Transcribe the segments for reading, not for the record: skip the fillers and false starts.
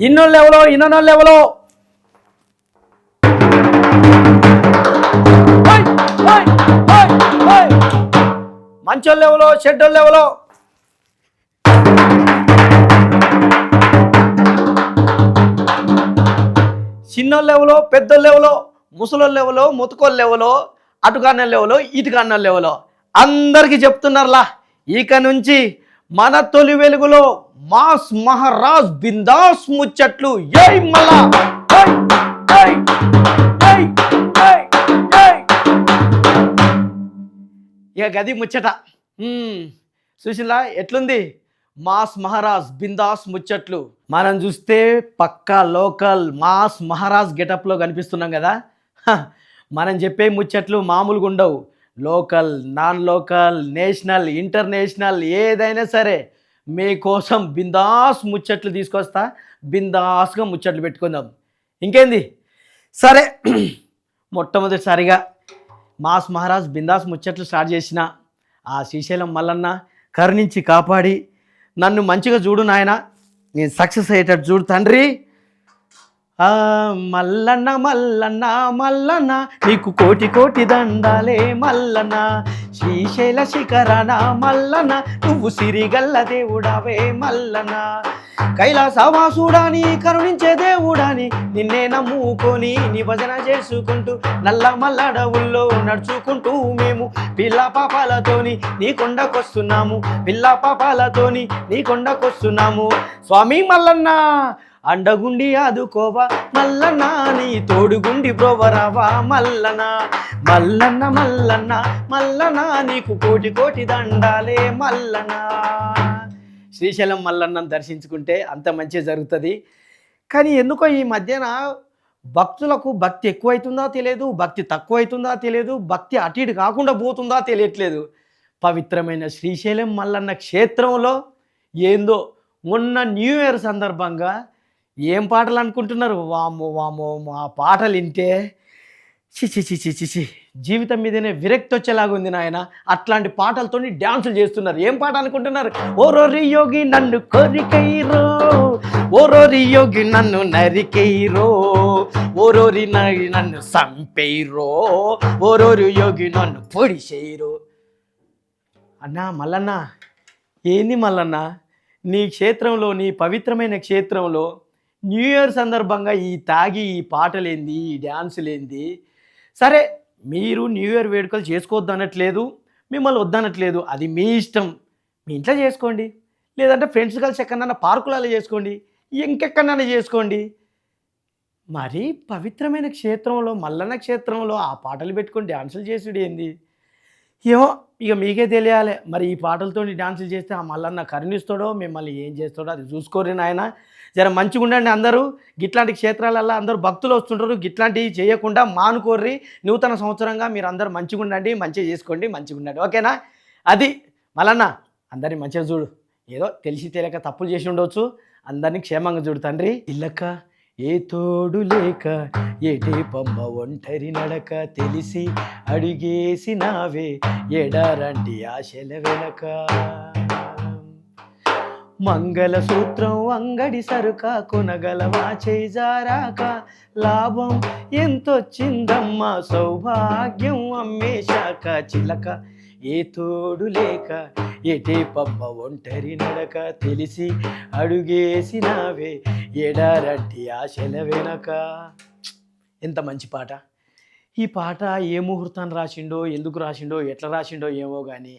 ఇన్నోళ్ళు ఎవరో ఇన్నోళ్ళు ఎవరో మంచోళ్ళు ఎవరో చెడ్డోళ్ళు ఎవరో చిన్నోళ్ళు ఎవరో పెద్దోళ్ళు ఎవరో ముసలోళ్ళు ఎవరో ముతుకోళ్ళు ఎవరో అటుకాన్నోళ్ళు ఎవరో ఇటుకాన్నోళ్ళు ఎవరో అందరికీ చెప్తున్నారులా ఇక నుంచి మన తొలి వెలుగులో మాస్ మహారాజ్ బిందాస్ ముచ్చట్లు ఏయ్ మళ్ళా ఇక గది ముచ్చట సుశీల ఎట్లుంది మాస్ మహారాజ్ బిందాస్ ముచ్చట్లు మనం చూస్తే పక్కా లోకల్ మాస్ మహారాజ్ గెటప్లో కనిపిస్తున్నాం కదా. మనం చెప్పే ముచ్చట్లు మామూలుగా ఉండవు. Local non local national international ఏదైనా సరే మీకోసం బిందాస్ ముచ్చట్లు తీసుకొస్తా. బిందాస్గా ముచ్చట్లు పెట్టుకుందాం. ఇంకేంది సరే మొట్టమొదటిసారిగా మాస్ మహారాజ్ బిందాస్ ముచ్చట్లు స్టార్ట్ చేసిన ఆ శ్రీశైలం మల్లన్న కరుణించి కాపాడి నన్ను మంచిగా చూడు నాయన, నేను సక్సెస్ అయ్యేటట్టు చూడు తండ్రి. మల్లన్న మల్లన్న మల్లన్న నీకు కోటి కోటి దండాలే మల్లన్న, శ్రీశైల శిఖరణ మల్లన్న నువ్వు సిరిగల్ల దేవుడావే మల్లన్న, కైలాసవాసుడాని కరుణించే దేవుడాని నిన్నే నమ్ముకొని నీ భజన చేసుకుంటూ నల్ల మల్లడవుల్లో నడుచుకుంటూ మేము పిల్ల పాపాలతోని నీ కొండకొస్తున్నాము, పిల్ల పాపాలతోని నీ కొండకొస్తున్నాము. స్వామి మల్లన్న అండగుండి ఆదుకోవా మల్లన్న, నీ తోడుగుండి బ్రోవరావా మల్లన్న, మల్లన్న మల్లన్న మల్లన్న నీకు కోటి కోటి దండాలే మల్లన్న. శ్రీశైలం మల్లన్నను దర్శించుకుంటే అంత మంచిగా జరుగుతుంది. కానీ ఎందుకో ఈ మధ్యన భక్తులకు భక్తి ఎక్కువైతుందా తెలియదు, భక్తి తక్కువైతుందా తెలియదు, భక్తి అటు ఇటు కాకుండా పోతుందా తెలియట్లేదు. పవిత్రమైన శ్రీశైలం మల్లన్న క్షేత్రంలో ఏందో మొన్న న్యూ ఇయర్ సందర్భంగా ఏం పాటలు అనుకుంటున్నారు? వామో వామో ఆ పాటలు వింటే చిచి చిచి చిచి జీవితం మీదనే విరక్తి వచ్చేలాగా ఉంది నాయన. అట్లాంటి పాటలతో డ్యాన్సులు చేస్తున్నారు. ఏం పాట అనుకుంటున్నారు? ఓరోరి యోగి నన్ను కోరికైరో, ఓరోరి యోగి నన్ను నరికైరో, ఓరోరి నన్ను సంపేరో, ఓరోరి యోగి నన్ను పొడిచేయరో. అన్నా మల్లన్న ఏంది మల్లన్న, నీ క్షేత్రంలో నీ పవిత్రమైన క్షేత్రంలో న్యూ ఇయర్ సందర్భంగా ఈ తాగి ఈ పాటలేంది, ఈ డ్యాన్సులేంది? సరే మీరు న్యూ ఇయర్ వేడుకలు చేసుకోవద్దు అనట్లేదు, మిమ్మల్ని వద్దనట్లేదు, అది మీ ఇష్టం. మీ ఇంట్లో చేసుకోండి, లేదంటే ఫ్రెండ్స్ కలిసి ఎక్కడన్నా పార్కులలో చేసుకోండి, ఇంకెక్కడన్నా చేసుకోండి. మరి పవిత్రమైన క్షేత్రంలో మల్లన్న క్షేత్రంలో ఆ పాటలు పెట్టుకొని డ్యాన్సులు చేసుడు ఏంది? ఏమో ఇక మీకే తెలియాలి. మరి ఈ పాటలతో డ్యాన్సులు చేస్తే ఆ మల్లన్న కరుణిస్తాడో మిమ్మల్ని ఏం చేస్తాడో అది చూసుకోరు నాయన. జర మంచిగా ఉండండి అందరూ. గిట్లాంటి క్షేత్రాలల్లో అందరూ భక్తులు వస్తుంటారు, గిట్లాంటివి చేయకుండా మానుకోర్రి. నూతన సంవత్సరంగా మీరు అందరూ మంచిగా ఉండండి, మంచిగా చేసుకోండి, మంచిగా ఉండండి. ఓకేనా? అది మల్లన్న అందరినీ మంచిగా చూడు. ఏదో తెలిసి తెలియక తప్పులు చేసి ఉండవచ్చు, అందరినీ క్షేమంగా చూడు తండ్రి. ఇల్లక ఏ తోడు లేక ఏటే పమ్మ ఒంటరి నడక, తెలిసి అడిగేసినావే ఎడారంటి ఆశల వెనక, మంగళసూత్రం అంగడి సరుక కొనగలవా చేజారాక, లాభం ఎంతొచ్చిందమ్మా సౌభాగ్యం అమ్మేశాక, చిలక ఏ తోడు లేక ఏటే పమ్మ ఒంటరి నడక, తెలిసి అడుగేసినావే ఎడారంటి ఆశల వెనక. ఎంత మంచి పాట! ఈ పాట ఏ ముహూర్తాన్ని రాసిండో, ఎందుకు రాసిండో, ఎట్లా రాసిండో ఏమో కానీ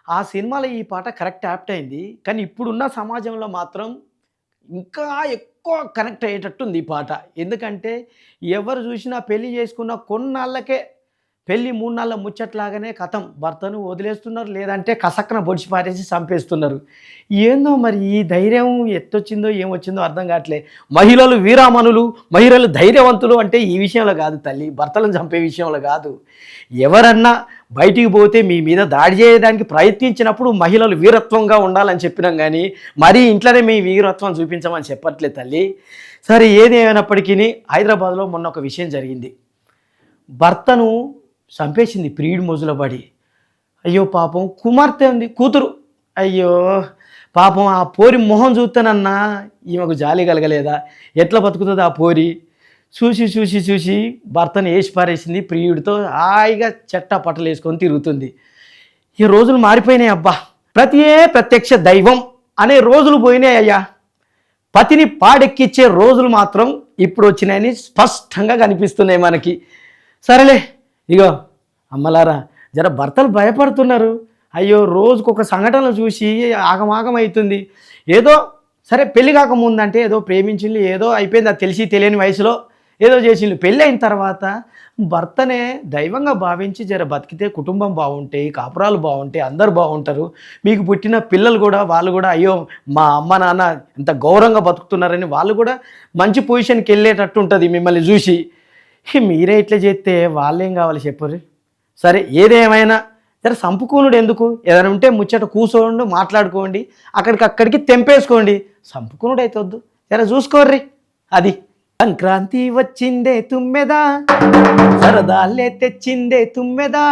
ఆ సినిమాలో ఈ పాట కరెక్ట్ యాప్ట్ అయింది. కానీ ఇప్పుడున్న సమాజంలో మాత్రం ఇంకా ఎక్కువ కనెక్ట్ అయ్యేటట్టు ఉంది ఈ పాట. ఎందుకంటే ఎవరు చూసినా పెళ్ళి చేసుకున్న కొన్నాళ్ళకే పెళ్ళి 3 నాళ్ళ ముచ్చట్లాగానే కథం భర్తను వదిలేస్తున్నారు, లేదంటే కసక్కన బొడిచి పారేసి చంపేస్తున్నారు. ఏందో మరి ఈ ధైర్యం ఎత్తొచ్చిందో ఏమొచ్చిందో అర్థం కావట్లే. మహిళలు వీరామణులు, మహిళలు ధైర్యవంతులు అంటే ఈ విషయంలో కాదు తల్లి, భర్తలను చంపే విషయంలో కాదు. ఎవరన్నా బయటికి పోతే మీ మీద దాడి చేయడానికి ప్రయత్నించినప్పుడు మహిళలు వీరత్వంగా ఉండాలని చెప్పినాం, కానీ మరీ ఇంట్లోనే మీ వీరత్వం చూపించమని చెప్పట్లేదు తల్లి. సరే ఏది ఏమైనప్పటికీ హైదరాబాద్లో మొన్న ఒక విషయం జరిగింది. భర్తను చంపేసింది ప్రియుడు మొజులో పడి. అయ్యో పాపం, కుమార్తె ఉంది, కూతురు. అయ్యో పాపం ఆ పోరి మొహం చూస్తానన్నా ఈమెకు జాలి కలగలేదా? ఎట్లా బతుకుతుంది ఆ పోరి? చూసి చూసి చూసి భర్తను వేసి పారేసింది, ప్రియుడితో హాయిగా చెట్టా పట్టలు వేసుకొని తిరుగుతుంది. ఈ రోజులు మారిపోయినాయి అబ్బా. ప్రత్యక్ష దైవం అనే రోజులు పోయినాయి అయ్యా. పతిని పాడెక్కిచ్చే రోజులు మాత్రం ఇప్పుడు వచ్చినాయని స్పష్టంగా కనిపిస్తున్నాయి మనకి. సరేలే, ఇగో అమ్మలారా, జర భర్తలు భయపడుతున్నారు. అయ్యో రోజుకొక సంఘటన చూసి ఆగమాగం అవుతుంది. ఏదో సరే పెళ్ళి కాకముందంటే ఏదో ప్రేమించింది, ఏదో అయిపోయింది, అది తెలిసి తెలియని వయసులో ఏదో చేసిండు. పెళ్ళి అయిన తర్వాత భర్తనే దైవంగా భావించి జర బతికితే కుటుంబం బాగుంటాయి, కాపురాలు బాగుంటాయి, అందరు బాగుంటారు. మీకు పుట్టిన పిల్లలు కూడా వాళ్ళు కూడా అయ్యో మా అమ్మ నాన్న ఎంత గౌరవంగా బతుకుతున్నారని వాళ్ళు కూడా మంచి పొజిషన్కి వెళ్ళేటట్టు ఉంటుంది మిమ్మల్ని చూసి. మీరే ఇట్లా చేస్తే వాళ్ళేం కావాలి చెప్పరు? సరే ఏదేమైనా జర సంపుకోనుడు ఎందుకు? ఏదైనా ఉంటే ముచ్చట కూర్చోండి, మాట్లాడుకోండి, అక్కడికి తెంపేసుకోండి. సంపుకునుడు అయితే వద్దు, జర చూసుకోర్రి. అది సంక్రాంతి వచ్చిందే తుమ్మెదా, సరదాలే తెచ్చిందే తుమ్మెదా,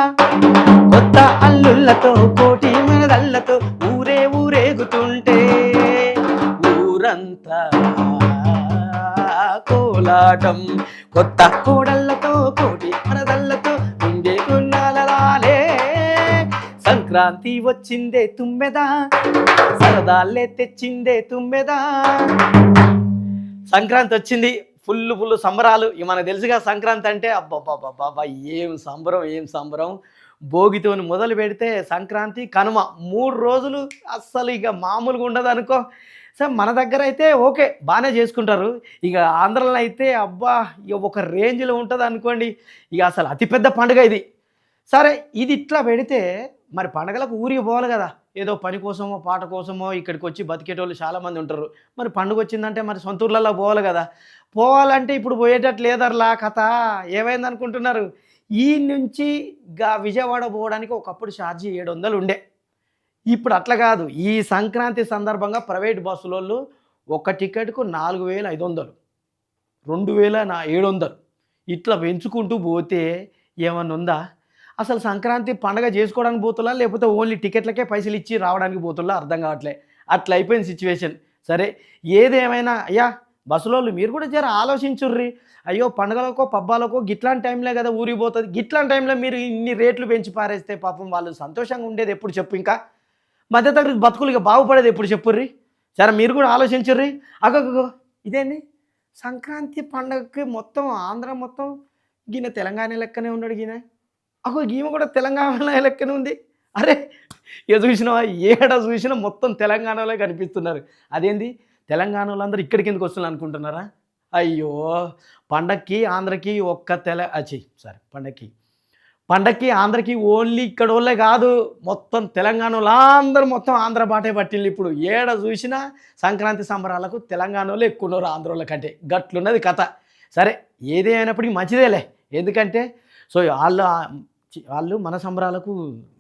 కొత్త అల్లుళ్ళతో కోటి మనదళ్ళతో ఊరే ఊరేగుతుంటే ఊరంతా కోలాటం, కొత్త కోడళ్ళతో కోటి మనదళ్ళతో ఉండే గున్నాలే. సంక్రాంతి వచ్చిందే తుమ్మెదా, సరదాలే తెచ్చిందే తుమ్మెదా. సంక్రాంతి వచ్చింది, ఫుల్ సంబరాలు. ఇక మనకు తెలుసుగా సంక్రాంతి అంటే అబ్బాబ్బాబ్బా ఏం సంబరం. భోగితోని మొదలు పెడితే సంక్రాంతి కనుమ 3 రోజులు అస్సలు ఇక మామూలుగా ఉండదు అనుకో. సార్ మన దగ్గర అయితే ఓకే బాగానే చేసుకుంటారు. ఇక ఆంధ్రలో అయితే అబ్బా ఇక ఒక రేంజ్లో ఉంటుంది అనుకోండి. ఇక అసలు అతిపెద్ద పండుగ ఇది. సరే ఇది ఇట్లా పెడితే మరి పండుగలకు ఊరికి పోవాలి కదా, ఏదో పని కోసమో పాట కోసమో ఇక్కడికి వచ్చి బతికేటోళ్ళు చాలామంది ఉంటారు. మరి పండుగ వచ్చిందంటే మరి సొంత ఊర్లలో పోవాలి కదా. పోవాలంటే ఇప్పుడు పోయేటట్టు లేదర్లా కథ. ఏమైంది అనుకుంటున్నారు? ఈ నుంచి విజయవాడ పోవడానికి ఒకప్పుడు ఛార్జీ 700 ఉండే. ఇప్పుడు అట్లా కాదు. ఈ సంక్రాంతి సందర్భంగా ప్రైవేట్ బస్సులోళ్ళు ఒక టికెట్కు 4500, 2700 ఇట్లా పెంచుకుంటూ పోతే ఏమన్నా ఉందా? అసలు సంక్రాంతి పండగ చేసుకోవడానికి పోతున్నా, లేకపోతే ఓన్లీ టికెట్లకే పైసలు ఇచ్చి రావడానికి పోతున్నా అర్థం కావట్లే. అట్లా అయిపోయింది సిచ్యువేషన్. సరే ఏదేమైనా అయ్యా బస్సులోళ్ళు మీరు కూడా జర ఆలోచించుర్రి. అయ్యో పండుగలకో పబ్బాలకో గిట్లాంటి టైంలో కదా ఊరికి పోతుంది. గిట్లాంటి టైంలో మీరు ఇన్ని రేట్లు పెంచి పారేస్తే పాపం వాళ్ళు సంతోషంగా ఉండేది ఎప్పుడు చెప్పు? ఇంకా మధ్యతరగతి బతుకులు ఇక బాగుపడేది ఎప్పుడు చెప్పుర్రి? సరే మీరు కూడా ఆలోచించుర్రి. అగో ఇదేంది సంక్రాంతి పండగకి మొత్తం ఆంధ్ర మొత్తం గిన తెలంగాణ లెక్కనే ఉన్నాడు గిన. ఈమె కూడా తెలంగాణ లెక్కనే ఉంది. అరే చూసినావా? ఏడ చూసినా మొత్తం తెలంగాణలో కనిపిస్తున్నారు. అదేంది తెలంగాణ వాళ్ళందరూ ఇక్కడికి ఎందుకు వస్తున్నారు అనుకుంటున్నారా? అయ్యో పండక్కి ఆంధ్రకి పండక్కి ఆంధ్రకి ఓన్లీ ఇక్కడ వాళ్ళే కాదు, మొత్తం తెలంగాణ వాళ్ళందరూ మొత్తం ఆంధ్ర బాటే పట్టిల్లు. ఇప్పుడు ఏడ చూసినా సంక్రాంతి సంబరాలకు తెలంగాణ వాళ్ళు ఎక్కువ ఉన్నారు ఆంధ్ర వాళ్ళ కంటే. గట్లున్నది కథ. సరే ఏది అయినప్పటికీ మంచిదేలే. ఎందుకంటే సో వాళ్ళు మన సంబరాలకు,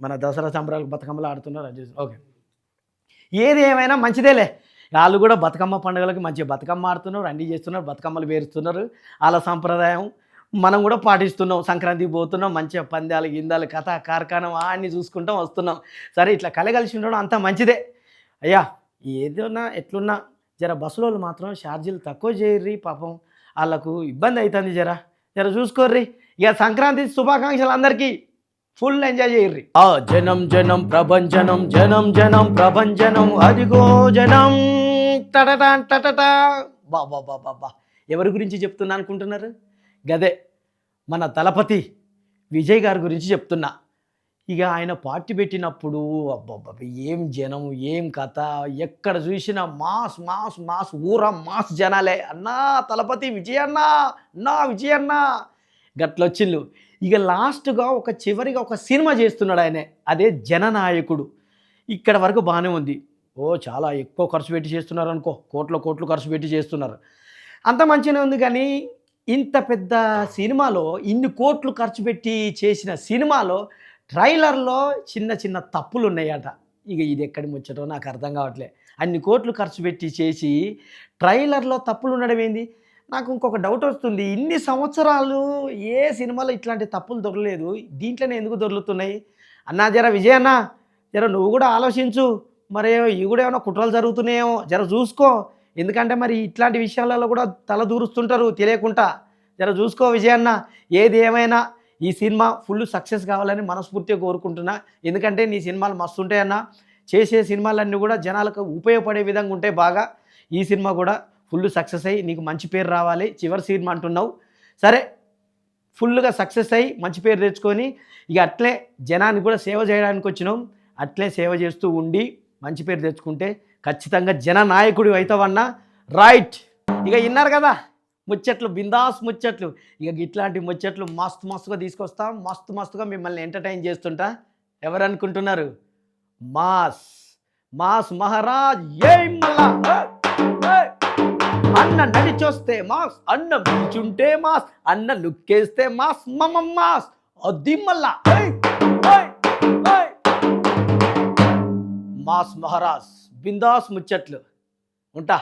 మన దసరా సంబరాలకు బతుకమ్మలు ఆడుతున్నారు. అది ఓకే, ఏది ఏమైనా మంచిదేలే. వాళ్ళు కూడా బతుకమ్మ పండుగలకు మంచిగా బతుకమ్మ ఆడుతున్నారు, అన్నీ చేస్తున్నారు, బతుకమ్మలు పేరుస్తున్నారు. వాళ్ళ సంప్రదాయం మనం కూడా పాటిస్తున్నాం. సంక్రాంతికి పోతున్నాం, మంచిగా పందాలు గిందాలు కథ కార్ఖానం అన్నీ చూసుకుంటాం వస్తున్నాం. సరే ఇట్లా కలగలిసి ఉండడం అంతా మంచిదే. అయ్యా ఏదన్నా ఎట్లున్నా జర బస్సులో మాత్రం ఛార్జీలు తక్కువ చేయర్రి, పాపం వాళ్ళకు ఇబ్బంది అవుతుంది. జర చూసుకోర్రి. ఇక సంక్రాంతి శుభాకాంక్షలు అందరికీ. ఫుల్ ఎంజాయ్ చేయర్రి. జనం ప్రభంజనం, జనం ప్రభంజనం, అదిగో జనం టటటా. బాబా ఎవరి గురించి చెప్తున్నా అనుకుంటున్నారు? గదే మన దళపతి విజయ్ గారి గురించి చెప్తున్నా. ఇక ఆయన పార్టీ పెట్టినప్పుడు అబ్బబ్బ ఏం జనం, ఏం కథ, ఎక్కడ చూసినా మాస్ మాస్ మాస్ ఊరా మాస్ జనాలే. అన్నా దళపతి విజయన్నా, అన్నా విజయన్నా గట్లొచ్చిళ్ళు. ఇక లాస్ట్గా చివరిగా ఒక సినిమా చేస్తున్నాడు ఆయన, అదే జననాయకుడు. ఇక్కడ వరకు బాగానే ఉంది. చాలా ఎక్కువ ఖర్చు పెట్టి చేస్తున్నారు అనుకో, కోట్లు ఖర్చు పెట్టి చేస్తున్నారు, అంత మంచిగానే ఉంది. కానీ ఇంత పెద్ద సినిమాలో ఇన్ని కోట్లు ఖర్చు పెట్టి చేసిన సినిమాలో ట్రైలర్లో చిన్న తప్పులు ఉన్నాయట. ఇక ఇది ఎక్కడి ముచ్చటో నాకు అర్థం కావట్లే. అన్ని కోట్లు ఖర్చు పెట్టి చేసి ట్రైలర్లో తప్పులు ఉండడం ఏంది? నాకు ఇంకొక డౌట్ వస్తుంది. ఇన్ని సంవత్సరాలు ఏ సినిమాలో ఇట్లాంటి తప్పులు దొరకలేదు, దీంట్లోనే ఎందుకు దొరుకుతున్నాయి? అన్నా జర విజయ్ అన్న, జర నువ్వు కూడా ఆలోచించు. మరి ఇవి కూడా ఏమైనా కుట్రలు జరుగుతున్నాయేమో జర చూసుకో. ఎందుకంటే మరి ఇట్లాంటి విషయాలలో కూడా తల దూరుస్తుంటారు తెలియకుండా. జర చూసుకో విజయన్న. ఏది ఏమైనా ఈ సినిమా ఫుల్ సక్సెస్ కావాలని మనస్ఫూర్తిగా కోరుకుంటున్నా. ఎందుకంటే నీ సినిమాలు మస్తు ఉంటాయన్న. చేసే సినిమాలన్నీ కూడా జనాలకు ఉపయోగపడే విధంగా ఉంటే బాగా. ఈ సినిమా కూడా ఫుల్ సక్సెస్ అయ్యి నీకు మంచి పేరు రావాలి. చివరి సినిమా అంటున్నావు సరే, ఫుల్గా సక్సెస్ అయ్యి మంచి పేరు తెచ్చుకొని ఇక అట్లే జనానికి కూడా సేవ చేయడానికి వచ్చినాం. అట్లే సేవ చేస్తూ ఉండి మంచి పేరు తెచ్చుకుంటే ఖచ్చితంగా జననాయకుడు అవుతావన్నా. రైట్, ఇక విన్నారు కదా ముచ్చట్లు, బిందాస్ ముచ్చట్లు. ఇక ఇట్లాంటి ముచ్చట్లు మస్తు మస్తుగా తీసుకొస్తా, మస్తు మస్తుగా మిమ్మల్ని ఎంటర్టైన్ చేస్తుంటా. ఎవరు అనుకుంటున్నారు? Mass mass Maharaj. ఏయ్ మళ్ళా అన్న నడిచొస్తే మాస్, అన్న పిలిచుంటే మాస్, అన్న లుక్కేస్తే మాస్, మమ్మ మాస్. అది మళ్ళా మాస్ మహారాజ్. బిందాస్ ముచ్చట్లు. ఉంటా.